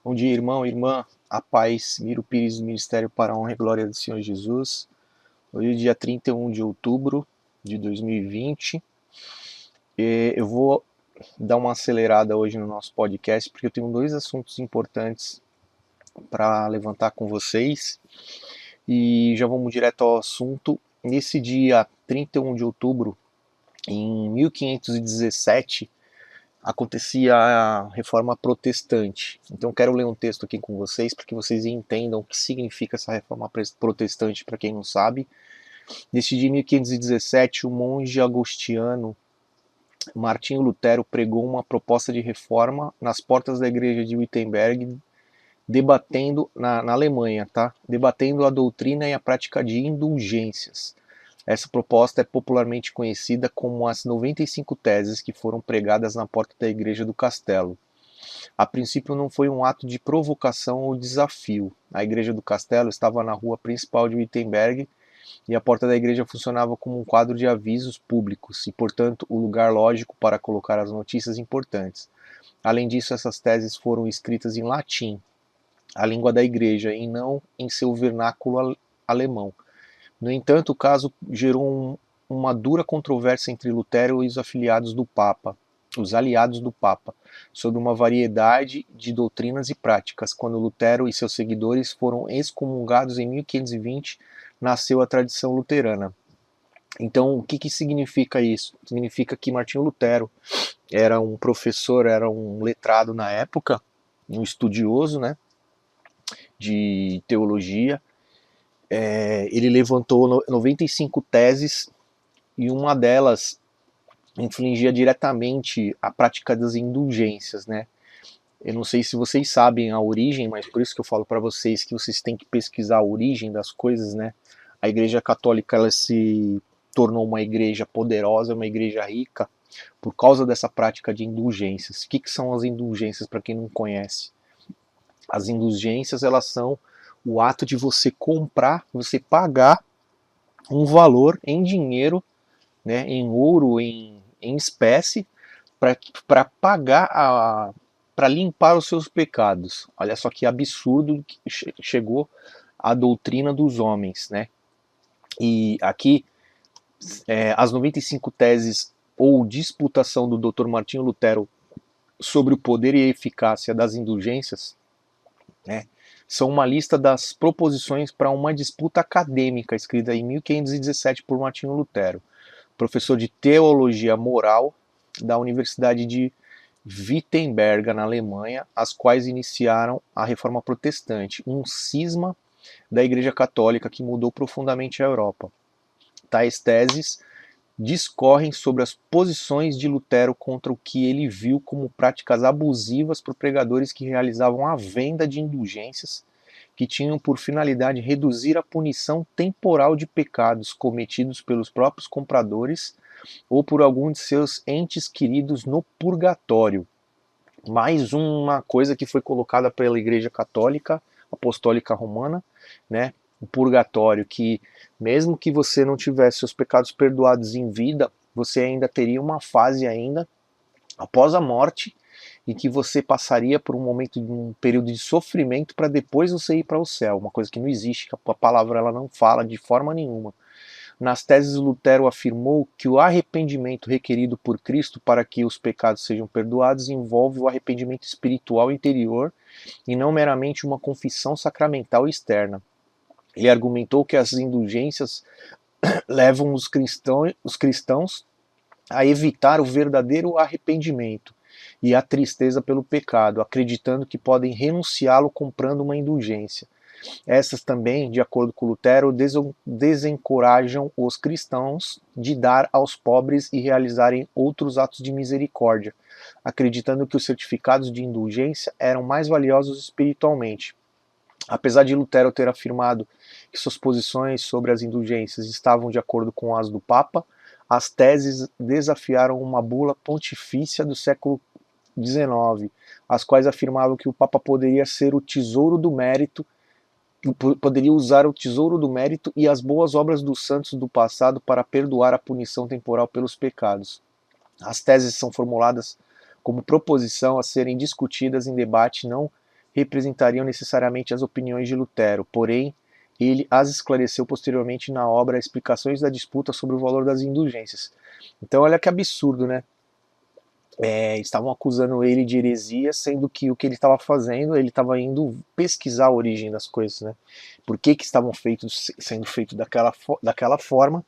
Bom dia, irmão, irmã, a paz, Miro Pires do Ministério para a Honra e Glória do Senhor Jesus. Hoje é dia 31 de outubro de 2020. Eu vou dar uma acelerada hoje no nosso podcast, porque eu tenho dois assuntos importantes para levantar com vocês. E já vamos direto ao assunto. Nesse dia 31 de outubro, em 1517, acontecia a reforma protestante. Então quero ler um texto aqui com vocês para que vocês entendam o que significa essa reforma protestante, para quem não sabe. Neste dia 1517, o monge agostiniano Martinho Lutero pregou uma proposta de reforma nas portas da igreja de Wittenberg, debatendo na Alemanha, tá? Debatendo a doutrina e a prática de indulgências. Essa proposta é popularmente conhecida como as 95 teses que foram pregadas na porta da igreja do castelo. A princípio não foi um ato de provocação ou desafio. A igreja do castelo estava na rua principal de Wittenberg e a porta da igreja funcionava como um quadro de avisos públicos e, portanto, o lugar lógico para colocar as notícias importantes. Além disso, essas teses foram escritas em latim, a língua da igreja, e não em seu vernáculo alemão. No entanto, o caso gerou uma dura controvérsia entre Lutero e os afiliados do Papa, os aliados do Papa, sobre uma variedade de doutrinas e práticas. Quando Lutero e seus seguidores foram excomungados em 1520, nasceu a tradição luterana. Então, o que significa isso? Significa que Martinho Lutero era um professor, era um letrado na época, um estudioso, né, de teologia. Ele levantou 95 teses e uma delas influencia diretamente a prática das indulgências, né? Eu não sei se vocês sabem a origem, mas por isso que eu falo para vocês que vocês têm que pesquisar a origem das coisas, né? A Igreja Católica ela se tornou uma igreja poderosa, uma igreja rica, por causa dessa prática de indulgências. O que são as indulgências, para quem não conhece? As indulgências, elas são o ato de você comprar, você pagar um valor em dinheiro, né, em ouro, em espécie, para pagar para limpar os seus pecados. Olha só que absurdo que chegou a doutrina dos homens, né? E aqui as 95 teses ou disputação do Dr. Martinho Lutero sobre o poder e a eficácia das indulgências, né, são uma lista das proposições para uma disputa acadêmica escrita em 1517 por Martinho Lutero, professor de teologia moral da Universidade de Wittenberg, na Alemanha, as quais iniciaram a Reforma Protestante, um cisma da Igreja Católica que mudou profundamente a Europa. Tais teses discorrem sobre as posições de Lutero contra o que ele viu como práticas abusivas por pregadores que realizavam a venda de indulgências que tinham por finalidade reduzir a punição temporal de pecados cometidos pelos próprios compradores ou por algum de seus entes queridos no purgatório. Mais uma coisa que foi colocada pela Igreja Católica Apostólica Romana, né? O purgatório, que mesmo que você não tivesse seus pecados perdoados em vida, você ainda teria uma fase ainda após a morte e que você passaria por um período de sofrimento para depois você ir para o céu, uma coisa que não existe, que a palavra ela não fala de forma nenhuma. Nas teses, Lutero afirmou que o arrependimento requerido por Cristo para que os pecados sejam perdoados envolve o arrependimento espiritual interior e não meramente uma confissão sacramental externa. Ele argumentou que as indulgências levam os cristãos a evitar o verdadeiro arrependimento e a tristeza pelo pecado, acreditando que podem renunciá-lo comprando uma indulgência. Essas também, de acordo com Lutero, desencorajam os cristãos de dar aos pobres e realizarem outros atos de misericórdia, acreditando que os certificados de indulgência eram mais valiosos espiritualmente. Apesar de Lutero ter afirmado que suas posições sobre as indulgências estavam de acordo com as do Papa, as teses desafiaram uma bula pontifícia do século XIX, as quais afirmavam que o Papa poderia ser o tesouro do mérito, poderia usar o tesouro do mérito e as boas obras dos santos do passado para perdoar a punição temporal pelos pecados. As teses são formuladas como proposição a serem discutidas em debate não representariam necessariamente as opiniões de Lutero, porém ele as esclareceu posteriormente na obra Explicações da Disputa sobre o Valor das Indulgências. Então olha que absurdo, né? Estavam acusando ele de heresia, sendo que o que ele estava fazendo, ele estava indo pesquisar a origem das coisas, né? Por que estavam sendo feitos daquela forma,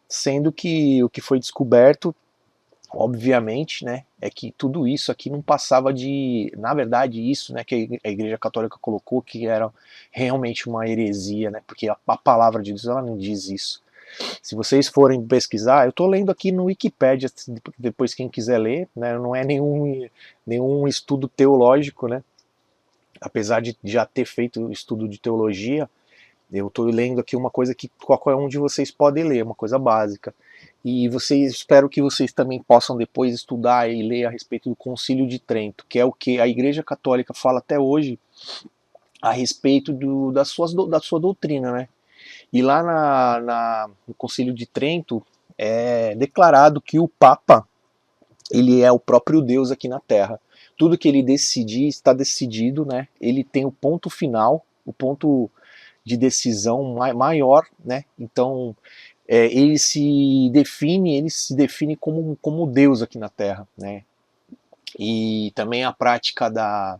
sendo que o que foi descoberto, obviamente, né, é que tudo isso aqui não passava de, na verdade, isso, né, que a Igreja Católica colocou, que era realmente uma heresia, né? Porque a palavra de Deus, ela não diz isso. Se vocês forem pesquisar, eu estou lendo aqui no Wikipedia, depois quem quiser ler, né, não é nenhum estudo teológico, né, apesar de já ter feito estudo de teologia, eu estou lendo aqui uma coisa que qualquer um de vocês pode ler, uma coisa básica. E espero que vocês também possam depois estudar e ler a respeito do Concílio de Trento, que é o que a Igreja Católica fala até hoje a respeito da sua doutrina, né? E lá no Concílio de Trento é declarado que o Papa, ele é o próprio Deus aqui na Terra. Tudo que ele decidir está decidido, né? Ele tem o ponto final, o ponto de decisão maior, né? Então ele se define como Deus aqui na Terra, né? E também a prática da,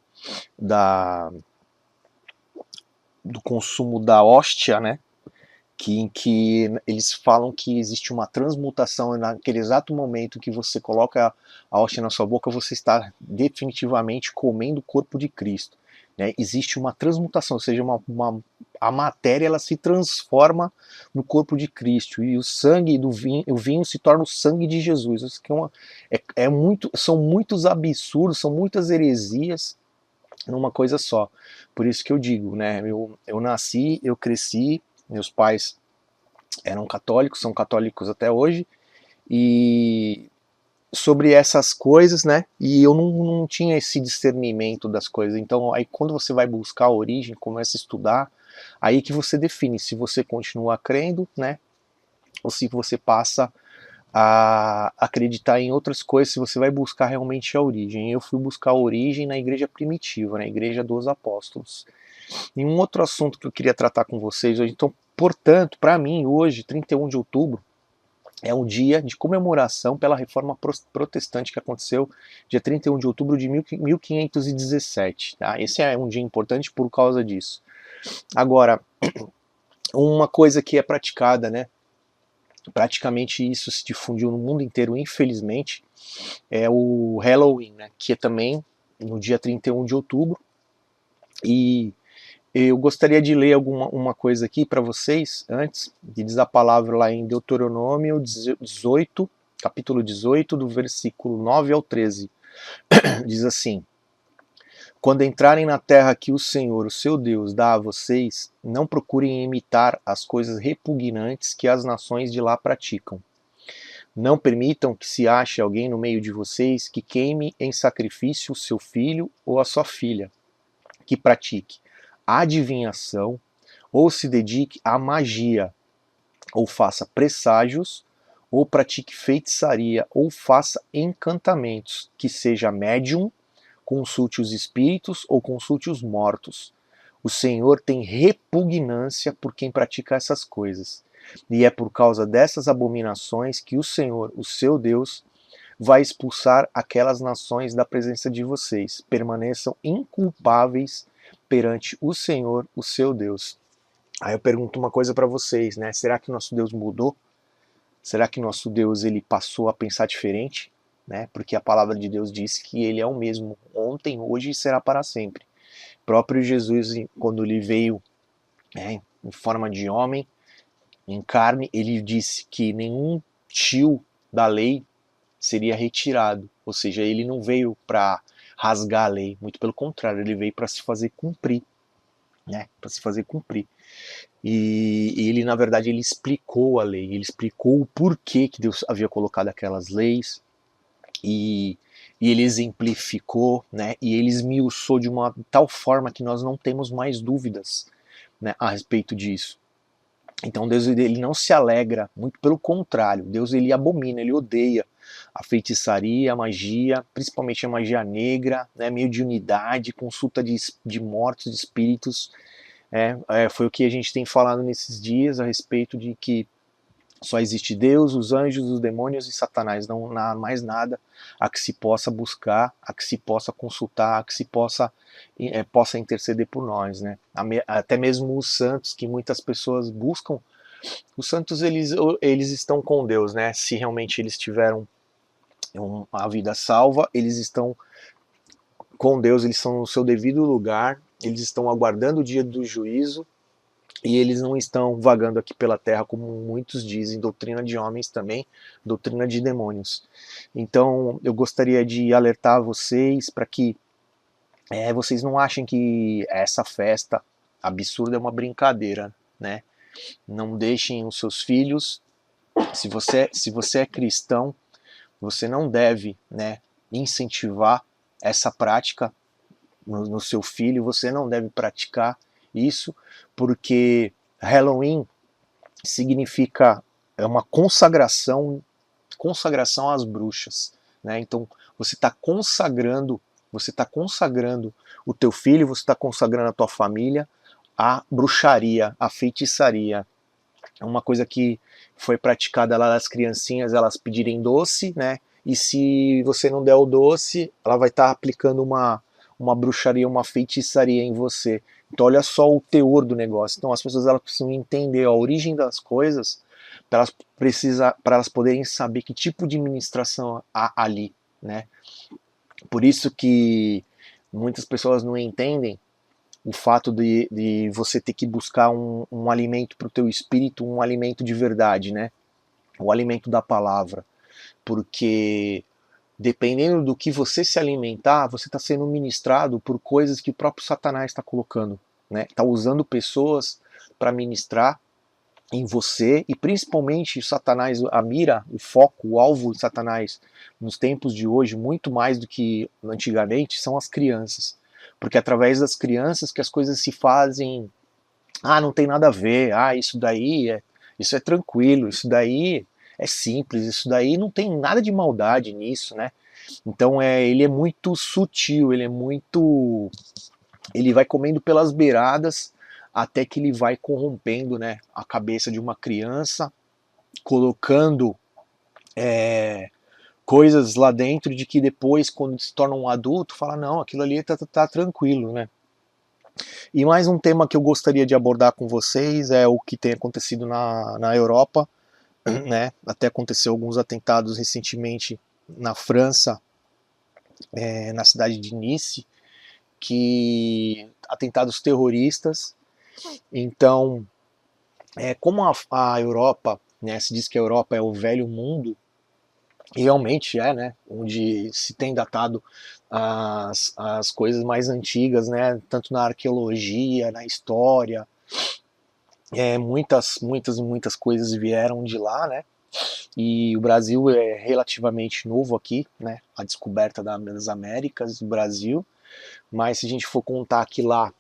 do consumo da hóstia, né? Em que eles falam que existe uma transmutação naquele exato momento que você coloca a hóstia na sua boca, você está definitivamente comendo o corpo de Cristo. Né? Existe uma transmutação, ou seja, a matéria ela se transforma no corpo de Cristo e o sangue do vinho, o vinho se torna o sangue de Jesus. Isso que são muitos absurdos, são muitas heresias numa coisa só. Por isso que eu digo, né? Eu nasci, eu cresci. Meus pais eram católicos, são católicos até hoje, e sobre essas coisas, né? E eu não tinha esse discernimento das coisas. Então, aí quando você vai buscar a origem, começa a estudar, aí que você define se você continua crendo, né? Ou se você passa a acreditar em outras coisas, se você vai buscar realmente a origem. Eu fui buscar a origem na igreja primitiva, na igreja dos apóstolos. E um outro assunto que eu queria tratar com vocês hoje, então, portanto, para mim, hoje, 31 de outubro, é um dia de comemoração pela reforma protestante que aconteceu dia 31 de outubro de 1517. Tá? Esse é um dia importante por causa disso. Agora, uma coisa que é praticada, né? Praticamente isso se difundiu no mundo inteiro, infelizmente, é o Halloween, né? Que é também no dia 31 de outubro. E eu gostaria de ler uma coisa aqui para vocês, antes, que diz a palavra lá em Deuteronômio 18, capítulo 18, do versículo 9 ao 13. Diz assim: Quando entrarem na terra que o Senhor, o seu Deus, dá a vocês, não procurem imitar as coisas repugnantes que as nações de lá praticam. Não permitam que se ache alguém no meio de vocês que queime em sacrifício o seu filho ou a sua filha, que pratique adivinhação, ou se dedique à magia, ou faça presságios, ou pratique feitiçaria, ou faça encantamentos, que seja médium, consulte os espíritos ou consulte os mortos. O Senhor tem repugnância por quem pratica essas coisas. E é por causa dessas abominações que o Senhor, o seu Deus, vai expulsar aquelas nações da presença de vocês. Permaneçam inculpáveis perante o Senhor, o seu Deus. Aí eu pergunto uma coisa para vocês, né? Será que nosso Deus mudou? Será que nosso Deus ele passou a pensar diferente? Né? Porque a palavra de Deus diz que ele é o mesmo ontem, hoje e será para sempre. O próprio Jesus, quando ele veio em forma de homem, em carne, ele disse que nenhum tio da lei seria retirado. Ou seja, ele não veio para rasgar a lei, muito pelo contrário, ele veio para se fazer cumprir. Né, para se fazer cumprir. E ele, na verdade, ele explicou a lei, ele explicou o porquê que Deus havia colocado aquelas leis, e ele exemplificou, né, e ele esmiuçou de uma tal forma que nós não temos mais dúvidas, né, a respeito disso. Então Deus ele não se alegra, muito pelo contrário, Deus ele abomina, ele odeia a feitiçaria, a magia, principalmente a magia negra, né, meio de unidade, consulta de mortos, de espíritos. Foi o que a gente tem falado nesses dias a respeito de que só existe Deus, os anjos, os demônios e Satanás, não há mais nada a que se possa buscar, a que se possa consultar, a que se possa interceder por nós, né? Até mesmo os santos que muitas pessoas buscam, os santos eles estão com Deus, né? Se realmente eles tiveram uma vida salva, eles estão com Deus, eles estão no seu devido lugar, eles estão aguardando o dia do juízo, e eles não estão vagando aqui pela terra como muitos dizem, doutrina de homens também, doutrina de demônios. Então eu gostaria de alertar vocês para que vocês não achem que essa festa absurda é uma brincadeira, né? Não deixem os seus filhos, se você é cristão, você não deve, né, incentivar essa prática no seu filho, você não deve praticar isso, porque Halloween significa uma consagração às bruxas, né? Então você está consagrando o teu filho, você está consagrando a tua família à bruxaria, à feitiçaria. É uma coisa que foi praticada lá das criancinhas, elas pedirem doce, né? E se você não der o doce, ela vai estar aplicando uma bruxaria, uma feitiçaria em você. Então olha só o teor do negócio. Então as pessoas elas precisam entender a origem das coisas para elas poderem saber que tipo de ministração há ali, né? Por isso que muitas pessoas não entendem o fato de você ter que buscar um alimento para o teu espírito, um alimento de verdade, né? O alimento da palavra. Porque dependendo do que você se alimentar, você está sendo ministrado por coisas que o próprio Satanás está colocando, né? Está usando pessoas para ministrar em você, e principalmente o Satanás, a mira, o foco, o alvo de Satanás nos tempos de hoje, muito mais do que antigamente, são as crianças. Porque é através das crianças que as coisas se fazem, não tem nada a ver, isso é tranquilo, isso daí é simples, isso daí não tem nada de maldade nisso, né? Então ele é muito sutil, ele vai comendo pelas beiradas até que ele vai corrompendo, né, a cabeça de uma criança, colocando coisas lá dentro de que depois, quando se torna um adulto, fala, não, aquilo ali tá tranquilo, né? E mais um tema que eu gostaria de abordar com vocês é o que tem acontecido na Europa, né? Até aconteceu alguns atentados recentemente na França, na cidade de Nice, atentados terroristas. Então, como a Europa, né, se diz que a Europa é o velho mundo, e realmente né, onde se tem datado as coisas mais antigas, né, tanto na arqueologia, na história, muitas coisas vieram de lá, né, e o Brasil é relativamente novo aqui, né, a descoberta das Américas do Brasil, mas se a gente for contar que lá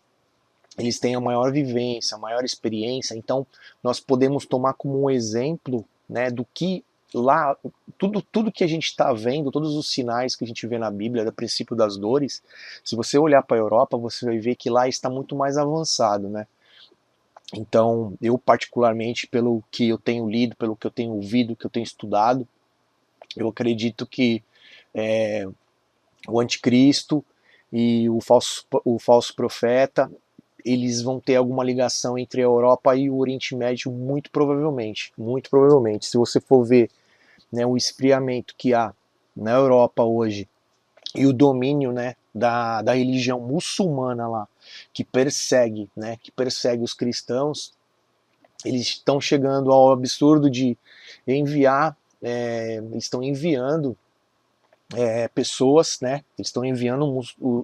eles têm a maior vivência, a maior experiência, então nós podemos tomar como um exemplo, né, do que lá, tudo que a gente está vendo, todos os sinais que a gente vê na Bíblia, do princípio das dores, se você olhar para a Europa, você vai ver que lá está muito mais avançado, né? Então, eu particularmente, pelo que eu tenho lido, pelo que eu tenho ouvido, que eu tenho estudado, eu acredito que o anticristo e o falso profeta, eles vão ter alguma ligação entre a Europa e o Oriente Médio, muito provavelmente. Muito provavelmente. Se você for ver, né, o esfriamento que há na Europa hoje e o domínio, né, da religião muçulmana lá, que persegue os cristãos, eles estão chegando ao absurdo de enviar, estão enviando pessoas, né? Eles estão enviando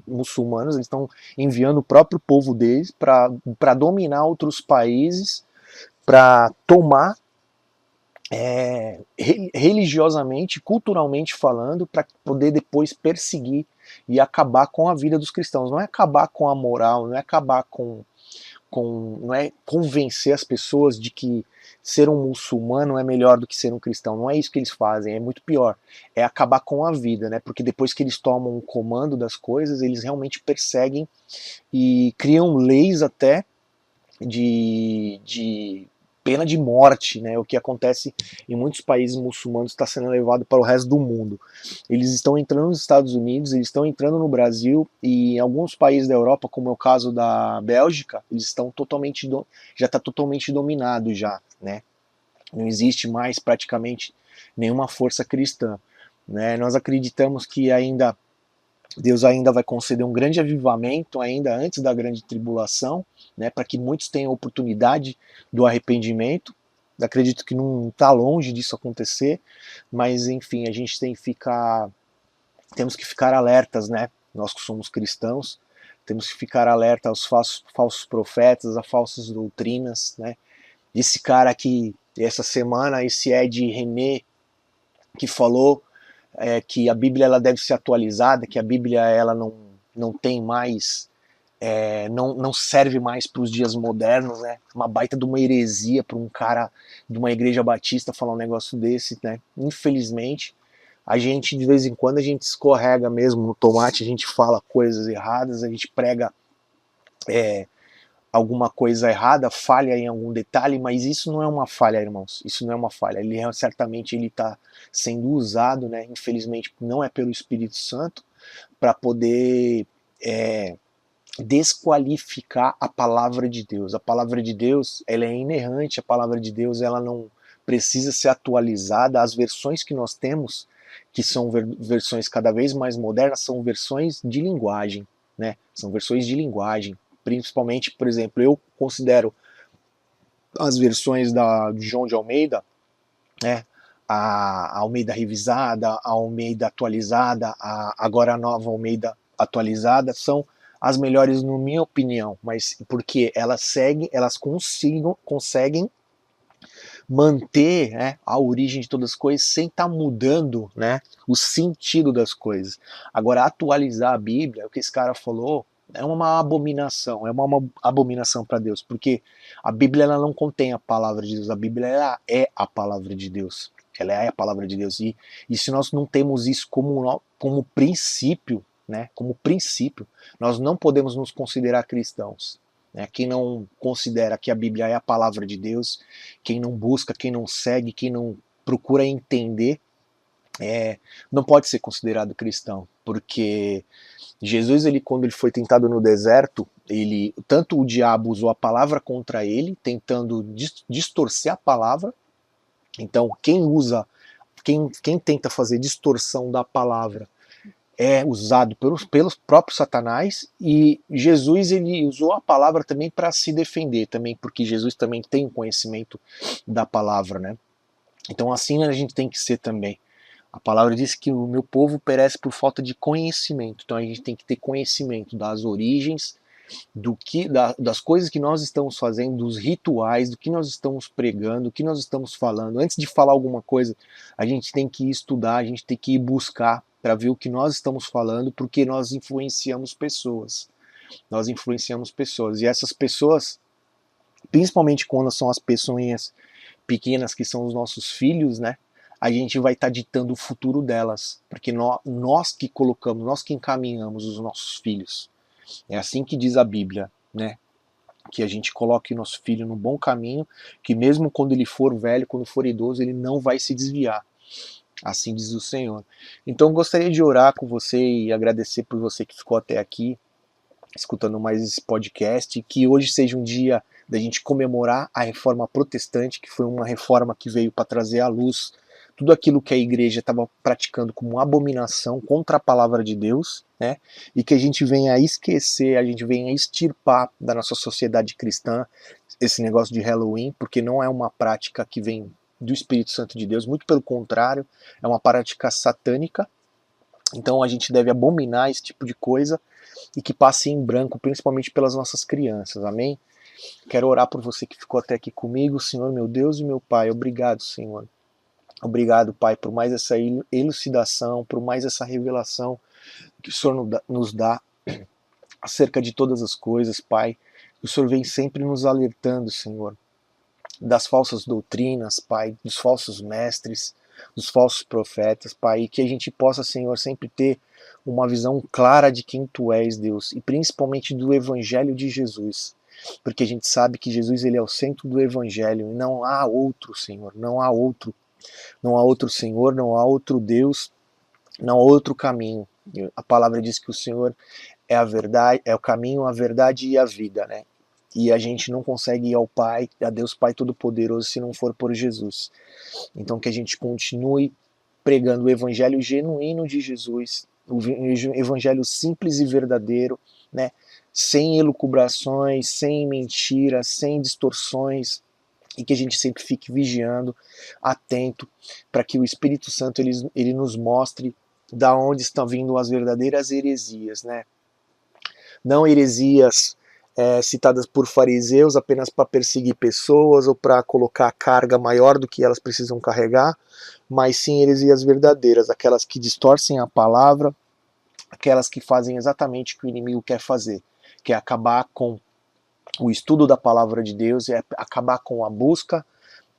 muçulmanos, eles estão enviando o próprio povo deles para dominar outros países, para tomar religiosamente, culturalmente falando, para poder depois perseguir e acabar com a vida dos cristãos. Não é acabar com a moral, não é acabar com não é convencer as pessoas de que ser um muçulmano é melhor do que ser um cristão. Não é isso que eles fazem, é muito pior. É acabar com a vida, né? Porque depois que eles tomam o comando das coisas, eles realmente perseguem e criam leis até de pena de morte, né? O que acontece em muitos países muçulmanos está sendo levado para o resto do mundo. Eles estão entrando nos Estados Unidos, eles estão entrando no Brasil e em alguns países da Europa, como é o caso da Bélgica, eles estão já está totalmente dominado já, né? Não existe mais praticamente nenhuma força cristã, né? Nós acreditamos que ainda Deus ainda vai conceder um grande avivamento ainda antes da grande tribulação, né, para que muitos tenham oportunidade do arrependimento. Acredito que não está longe disso acontecer, mas enfim, a gente temos que ficar alertas, né? Nós que somos cristãos, temos que ficar alerta aos falsos profetas, a falsas doutrinas, né? Esse cara aqui, essa semana, esse Ed René, que falou que a Bíblia ela deve ser atualizada, que a Bíblia ela não tem mais, não serve mais para os dias modernos, né? Uma baita de uma heresia para um cara de uma igreja batista falar um negócio desse, né? Infelizmente, a gente de vez em quando a gente escorrega mesmo no tomate, a gente fala coisas erradas, a gente prega alguma coisa errada, falha em algum detalhe, mas isso não é uma falha, irmãos. Isso não é uma falha. Certamente ele está sendo usado, né? Infelizmente não é pelo Espírito Santo, para poder desqualificar a palavra de Deus. A palavra de Deus, ela é inerrante. A palavra de Deus, ela não precisa ser atualizada. As versões que nós temos, que são versões cada vez mais modernas, são versões de linguagem, né? São versões de linguagem. Principalmente, por exemplo, eu considero as versões de João de Almeida, né, a Almeida revisada, a Almeida atualizada, agora a nova Almeida atualizada, são as melhores, na minha opinião, mas porque elas conseguem manter, né, a origem de todas as coisas sem estar mudando, né, o sentido das coisas. Agora, atualizar a Bíblia, o que esse cara falou, é uma abominação, abominação para Deus, porque a Bíblia ela não contém a palavra de Deus, a Bíblia ela é a palavra de Deus, ela é a palavra de Deus, e se nós não temos isso como princípio, né, como princípio, nós não podemos nos considerar cristãos. Né? Quem não considera que a Bíblia é a palavra de Deus, quem não busca, quem não segue, quem não procura entender, não pode ser considerado cristão, porque Jesus, quando ele foi tentado no deserto, tanto o diabo usou a palavra contra ele, tentando distorcer a palavra. Então, quem tenta fazer distorção da palavra é usado pelos próprios Satanás, e Jesus ele usou a palavra também para se defender, também porque Jesus também tem conhecimento da palavra, né? Então assim a gente tem que ser também. A palavra diz que o meu povo perece por falta de conhecimento. Então a gente tem que ter conhecimento das origens, das coisas que nós estamos fazendo, dos rituais, do que nós estamos pregando, do que nós estamos falando. Antes de falar alguma coisa, a gente tem que estudar, a gente tem que ir buscar para ver o que nós estamos falando, porque nós influenciamos pessoas. Nós influenciamos pessoas. E essas pessoas, principalmente quando são as pessoinhas pequenas, que são os nossos filhos, né? A gente vai estar ditando o futuro delas, porque nós que colocamos, nós que encaminhamos os nossos filhos. É assim que diz a Bíblia, né? Que a gente coloque o nosso filho no bom caminho, que mesmo quando ele for velho, quando for idoso, ele não vai se desviar. Assim diz o Senhor. Então gostaria de orar com você e agradecer por você que ficou até aqui, escutando mais esse podcast, que hoje seja um dia da gente comemorar a reforma protestante, que foi uma reforma que veio para trazer à luz tudo aquilo que a igreja estava praticando como abominação contra a palavra de Deus, né? E que a gente venha a esquecer, a gente venha a extirpar da nossa sociedade cristã esse negócio de Halloween, porque não é uma prática que vem do Espírito Santo de Deus, muito pelo contrário, é uma prática satânica. Então a gente deve abominar esse tipo de coisa e que passe em branco, principalmente pelas nossas crianças, amém? Quero orar por você que ficou até aqui comigo, Senhor, meu Deus e meu Pai, obrigado, Senhor. Obrigado, Pai, por mais essa elucidação, por mais essa revelação que o Senhor nos dá acerca de todas as coisas, Pai. O Senhor vem sempre nos alertando, Senhor, das falsas doutrinas, Pai, dos falsos mestres, dos falsos profetas, Pai, e que a gente possa, Senhor, sempre ter uma visão clara de quem Tu és, Deus, e principalmente do Evangelho de Jesus, porque a gente sabe que Jesus ele é o centro do Evangelho, e não há outro, Senhor, não há outro Senhor, não há outro Deus, não há outro caminho. A palavra diz que o Senhor é a verdade, é o caminho, a verdade e a vida, né? E a gente não consegue ir ao Pai, a Deus Pai Todo-Poderoso, se não for por Jesus. Então que a gente continue pregando o evangelho genuíno de Jesus, o evangelho simples e verdadeiro, né? Sem elucubrações, sem mentiras, sem distorções, e que a gente sempre fique vigiando, atento, para que o Espírito Santo ele nos mostre da onde estão vindo as verdadeiras heresias, né? Não heresias citadas por fariseus apenas para perseguir pessoas ou para colocar carga maior do que elas precisam carregar, mas sim heresias verdadeiras, aquelas que distorcem a palavra, aquelas que fazem exatamente o que o inimigo quer fazer, que é acabar com o estudo da palavra de Deus, é acabar com a busca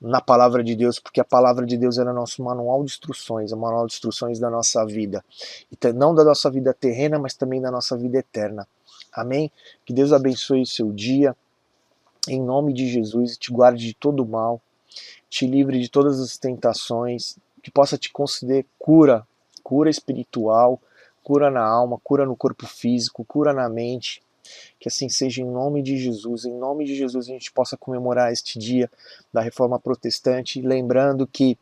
na palavra de Deus, porque a palavra de Deus é o nosso manual de instruções, é o manual de instruções da nossa vida, então, não da nossa vida terrena, mas também da nossa vida eterna. Amém? Que Deus abençoe o seu dia, em nome de Jesus, e te guarde de todo mal, te livre de todas as tentações, que possa te conceder cura espiritual, cura na alma, cura no corpo físico, cura na mente, que assim seja em nome de Jesus. Em nome de Jesus a gente possa comemorar este dia da Reforma Protestante, lembrando que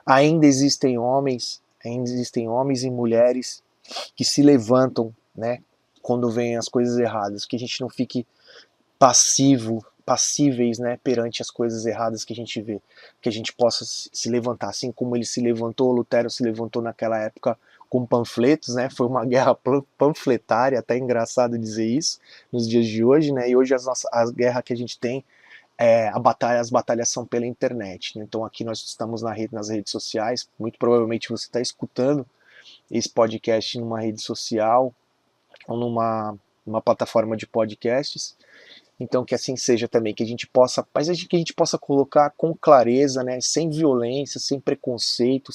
ainda existem homens e mulheres que se levantam, né, quando vêm as coisas erradas, que a gente não fique passíveis, né, perante as coisas erradas que a gente vê, que a gente possa se levantar, assim como ele se levantou, Lutero se levantou naquela época com panfletos, né, foi uma guerra panfletária, até engraçado dizer isso, nos dias de hoje, né, e hoje as guerras que a gente tem, as batalhas são pela internet, né? Então aqui nós estamos nas redes sociais, muito provavelmente você está escutando esse podcast numa rede social, ou numa plataforma de podcasts, então que assim seja também, que a gente possa, que a gente possa colocar com clareza, né, sem violência, sem preconceito,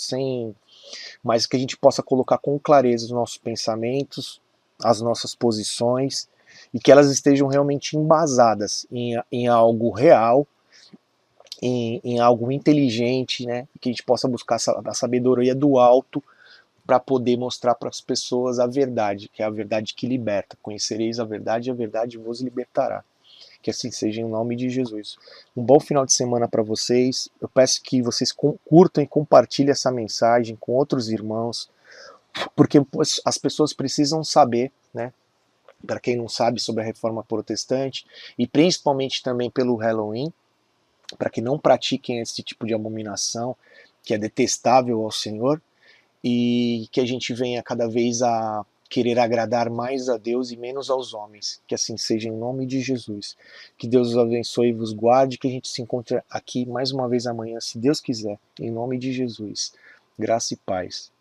mas que a gente possa colocar com clareza os nossos pensamentos, as nossas posições, e que elas estejam realmente embasadas em algo real, em algo inteligente, né, que a gente possa buscar a sabedoria do alto para poder mostrar para as pessoas a verdade, que é a verdade que liberta. Conhecereis a verdade e a verdade vos libertará. Que assim seja em nome de Jesus. Um bom final de semana para vocês. Eu peço que vocês curtam e compartilhem essa mensagem com outros irmãos, porque as pessoas precisam saber, né? Para quem não sabe sobre a Reforma Protestante, e principalmente também pelo Halloween, para que não pratiquem esse tipo de abominação que é detestável ao Senhor, e que a gente venha cada vez a querer agradar mais a Deus e menos aos homens. Que assim seja em nome de Jesus. Que Deus os abençoe e vos guarde, que a gente se encontre aqui mais uma vez amanhã, se Deus quiser, em nome de Jesus. Graça e paz.